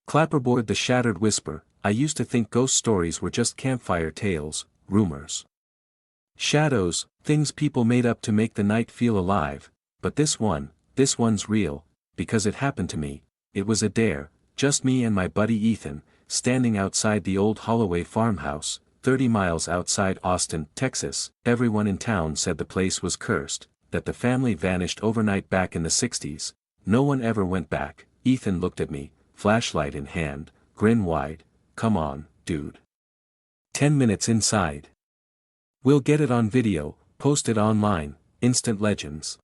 Clapperboard the shattered whisper, I used to think ghost stories were just campfire tales, rumors. Shadows, things people made up to make the night feel alive, but this one's real, because it happened to me. It was a dare, just me and my buddy Ethan, standing outside the old Holloway farmhouse, 30 miles outside Austin, Texas. Everyone in town said the place was cursed, that the family vanished overnight back in the 60s. No one ever went back. Ethan looked at me, flashlight in hand, grin wide. Come on, dude. 10 minutes inside. We'll get it on video, post it online, instant legends.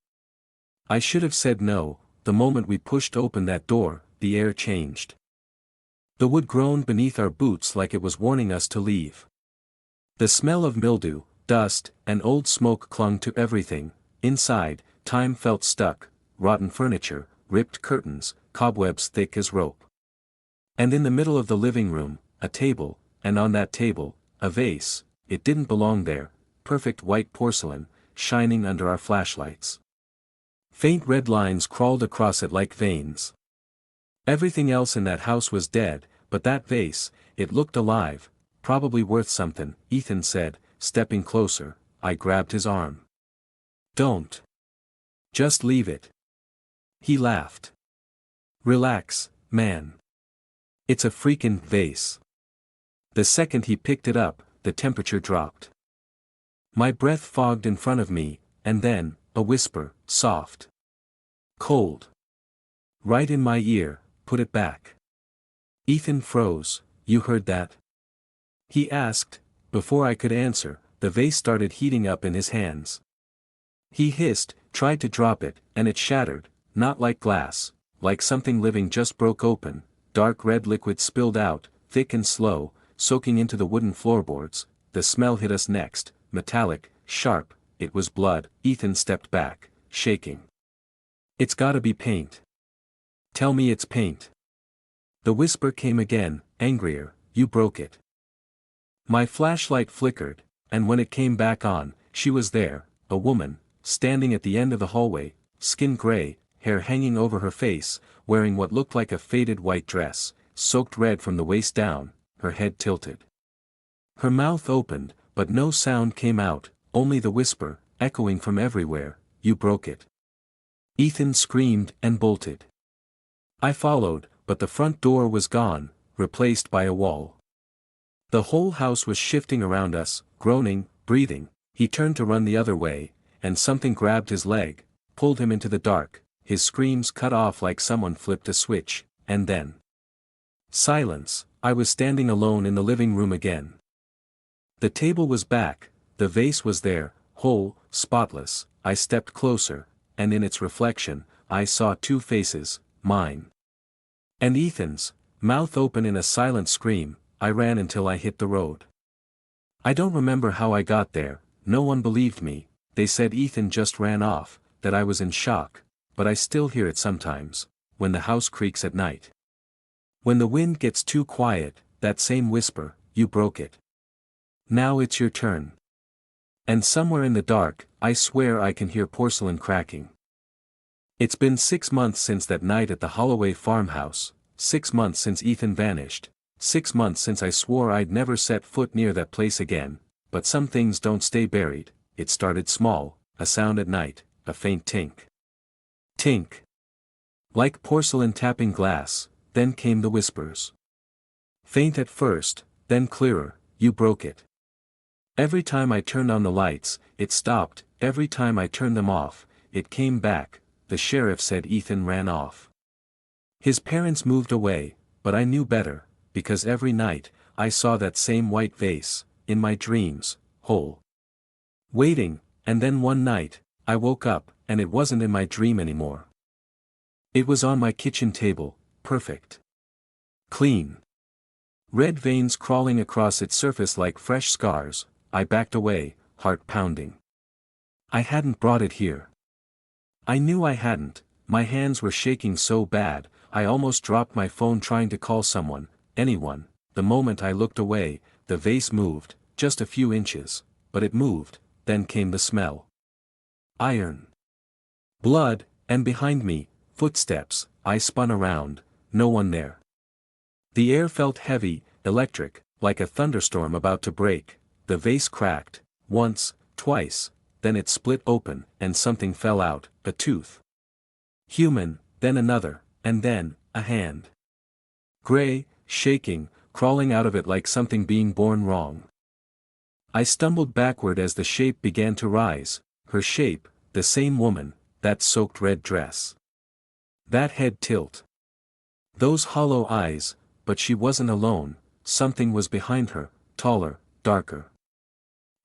I should have said no. The moment we pushed open that door, the air changed. The wood groaned beneath our boots like it was warning us to leave. The smell of mildew, dust, and old smoke clung to everything. Inside, time felt stuck, rotten furniture, ripped curtains, cobwebs thick as rope. And in the middle of the living room, a table, and on that table, a vase. It didn't belong there, perfect white porcelain, shining under our flashlights. Faint red lines crawled across it like veins. Everything else in that house was dead, but that vase, it looked alive, probably worth something, Ethan said, stepping closer. I grabbed his arm. Don't. Just leave it. He laughed. Relax, man. It's a freaking vase. The second he picked it up, the temperature dropped. My breath fogged in front of me, and then, a whisper, soft. Cold. Right in my ear, put it back. Ethan froze. You heard that? He asked. Before I could answer, the vase started heating up in his hands. He hissed, tried to drop it, and it shattered, not like glass, like something living just broke open. Dark red liquid spilled out, thick and slow, soaking into the wooden floorboards. The smell hit us next, metallic, sharp. It was blood. Ethan stepped back, shaking. It's gotta be paint. Tell me it's paint. The whisper came again, angrier. You broke it. My flashlight flickered, and when it came back on, she was there, a woman, standing at the end of the hallway, skin gray, hair hanging over her face, wearing what looked like a faded white dress, soaked red from the waist down, her head tilted. Her mouth opened, but no sound came out, only the whisper, echoing from everywhere. You broke it. Ethan screamed and bolted. I followed, but the front door was gone, replaced by a wall. The whole house was shifting around us, groaning, breathing. He turned to run the other way, and something grabbed his leg, pulled him into the dark. His screams cut off like someone flipped a switch, and then silence. I was standing alone in the living room again. The table was back, the vase was there, whole, spotless. I stepped closer, and in its reflection, I saw two faces, mine and Ethan's, mouth open in a silent scream. I ran until I hit the road. I don't remember how I got there. No one believed me. They said Ethan just ran off, that I was in shock, but I still hear it sometimes, when the house creaks at night. When the wind gets too quiet, that same whisper, you broke it. Now it's your turn. And somewhere in the dark, I swear I can hear porcelain cracking. It's been 6 months since that night at the Holloway farmhouse, 6 months since Ethan vanished, 6 months since I swore I'd never set foot near that place again, but some things don't stay buried. It started small, a sound at night, a faint tink. Tink. Like porcelain tapping glass, then came the whispers. Faint at first, then clearer. You broke it. Every time I turned on the lights, it stopped. Every time I turned them off, it came back. The sheriff said Ethan ran off. His parents moved away, but I knew better, because every night, I saw that same white vase, in my dreams, whole. Waiting, and then one night, I woke up, and it wasn't in my dream anymore. It was on my kitchen table, perfect. Clean. Red veins crawling across its surface like fresh scars. I backed away, heart pounding. I hadn't brought it here. I knew I hadn't. My hands were shaking so bad, I almost dropped my phone trying to call someone, anyone. The moment I looked away, the vase moved, just a few inches, but it moved. Then came the smell. Iron. Blood, and behind me, footsteps. I spun around, no one there. The air felt heavy, electric, like a thunderstorm about to break. The vase cracked, once, twice, then it split open, and something fell out, a tooth. Human, then another, and then, a hand. Gray, shaking, crawling out of it like something being born wrong. I stumbled backward as the shape began to rise, her shape, the same woman, that soaked red dress. That head tilt. Those hollow eyes, but she wasn't alone, something was behind her, taller, darker.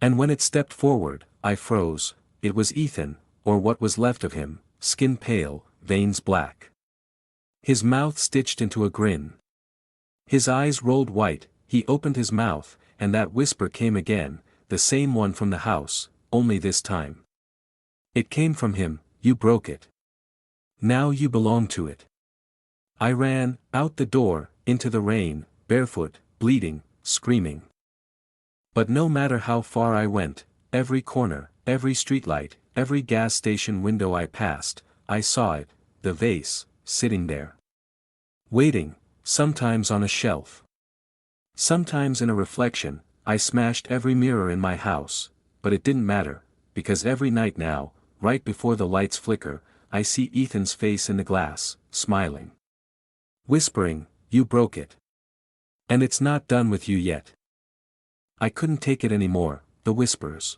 And when it stepped forward, I froze. It was Ethan, or what was left of him, skin pale, veins black. His mouth stitched into a grin. His eyes rolled white, he opened his mouth, and that whisper came again, the same one from the house, only this time. It came from him, "You broke it. Now you belong to it." I ran, out the door, into the rain, barefoot, bleeding, screaming. But no matter how far I went, every corner, every streetlight, every gas station window I passed, I saw it, the vase, sitting there. Waiting, sometimes on a shelf. Sometimes in a reflection. I smashed every mirror in my house, but it didn't matter, because every night now, right before the lights flicker, I see Ethan's face in the glass, smiling. Whispering, "You broke it. And it's not done with you yet." I couldn't take it anymore, the whispers.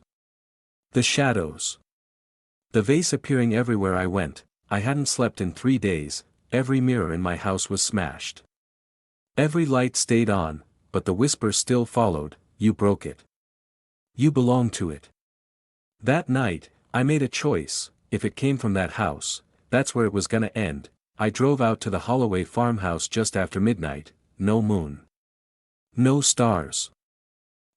The shadows. The vase appearing everywhere I went. I hadn't slept in 3 days, every mirror in my house was smashed. Every light stayed on, but the whisper still followed, "You broke it. You belong to it." That night, I made a choice. If it came from that house, that's where it was gonna end. I drove out to the Holloway farmhouse just after midnight, no moon. No stars.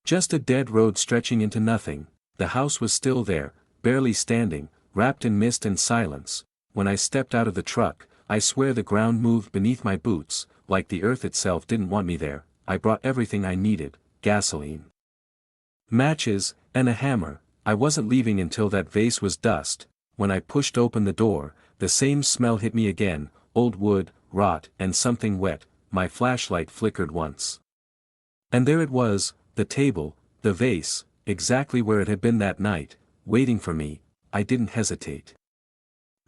Just a dead road stretching into nothing. The house was still there, barely standing, wrapped in mist and silence. When I stepped out of the truck, I swear the ground moved beneath my boots, like the earth itself didn't want me there. I brought everything I needed, gasoline, matches, and a hammer. I wasn't leaving until that vase was dust. When I pushed open the door, the same smell hit me again, old wood, rot, and something wet. My flashlight flickered once. And there it was, the table, the vase, exactly where it had been that night, waiting for me. I didn't hesitate.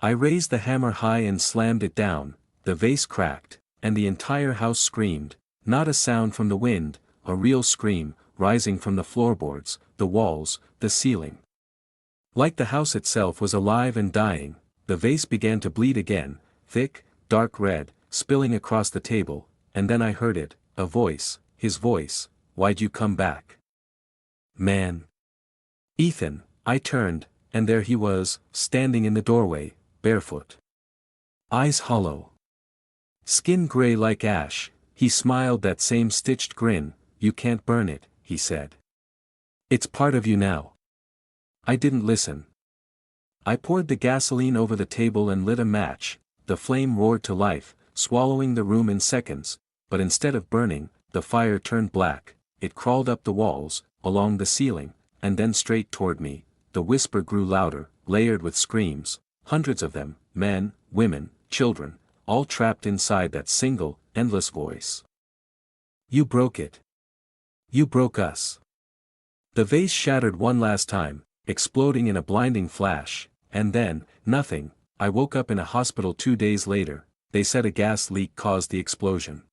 I raised the hammer high and slammed it down. The vase cracked, and the entire house screamed, not a sound from the wind, a real scream, rising from the floorboards, the walls, the ceiling. Like the house itself was alive and dying. The vase began to bleed again, thick, dark red, spilling across the table, and then I heard it, a voice, his voice, "Why'd you come back? Man." Ethan. I turned, and there he was, standing in the doorway, barefoot. Eyes hollow. Skin gray like ash. He smiled that same stitched grin. "You can't burn it," he said. "It's part of you now." I didn't listen. I poured the gasoline over the table and lit a match. The flame roared to life, swallowing the room in seconds, but instead of burning, the fire turned black. It crawled up the walls, along the ceiling, and then straight toward me. The whisper grew louder, layered with screams, hundreds of them, men, women, children, all trapped inside that single, endless voice. "You broke it. You broke us." The vase shattered one last time, exploding in a blinding flash, and then, nothing. I woke up in a hospital 2 days later. They said a gas leak caused the explosion.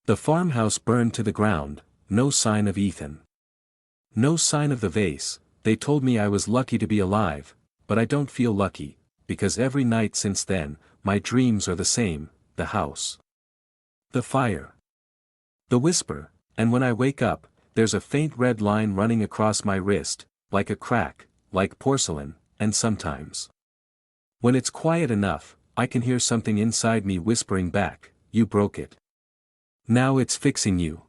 The farmhouse burned to the ground. No sign of Ethan. No sign of the vase. They told me I was lucky to be alive, but I don't feel lucky, because every night since then, my dreams are the same, the house. The fire. The whisper, and when I wake up, there's a faint red line running across my wrist, like a crack, like porcelain, and sometimes, when it's quiet enough, I can hear something inside me whispering back, "You broke it. Now it's fixing you."